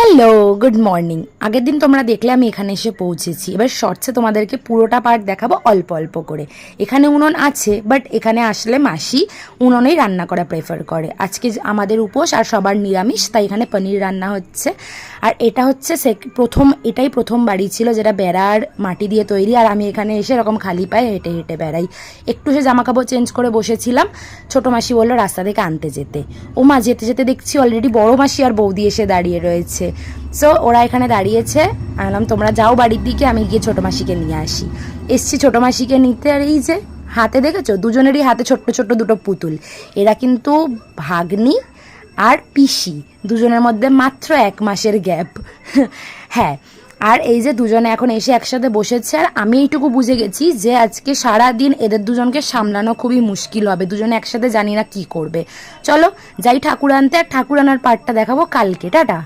Hello, good morning. আগের দিন তোমরা দেখলে আমি এখানে এসে পৌঁছেছি। এবার শর্টসে তোমাদেরকে পুরোটা পার্ট দেখাবো অল্প অল্প করে। এখানে উনুন আছে, বাট এখানে আসলে মাসি উনুনেই রান্না করা প্রেফার করে। আজকে আমাদের উপোস আর সবার নিরামিষ, তাই এখানে পনির রান্না হচ্ছে। আর এটা হচ্ছে এটাই প্রথম বাড়ি ছিল যেটা বেড়ার মাটি দিয়ে তৈরি। আর আমি এখানে এসে এরকম খালি পায়ে হেঁটে হেঁটে বেড়াই। একটু সে জামা কাপড় চেঞ্জ করে বসেছিলাম, ছোটো মাসি বললো রাস্তা থেকে আনতে যেতে। ও মা, যেতে যেতে দেখছি অলরেডি বড় মাসি আর বৌদি এসে দাঁড়িয়ে রয়েছে। সো ওরা এখানে দাঁড়িয়েছে, বললাম তোমরা যাও বাড়ির দিকে, আমি গিয়ে ছোটো মাসিকে নিয়ে আসি। এসছি ছোটো মাসিকে নিতে। আর এই যে হাতে দেখেছো, দুজনেরই হাতে ছোট্ট ছোট্ট দুটো পুতুল। এরা কিন্তু ভাগ্নি আর পিসি, দুজনের মধ্যে মাত্র 1 মাসের গ্যাপ। হ্যাঁ, আর এই যে দুজনে এখন এসে একসাথে বসেছে। আর আমি এইটুকু বুঝে গেছি যে আজকে সারা দিন এদের দুজনকে সামলানো খুবই মুশকিল হবে। দুজনে একসাথে জানি না কি করবে। চলো যাই ঠাকুর আনতে, আর ঠাকুর আনার পার্টটা দেখাবো কালকে। টাটা।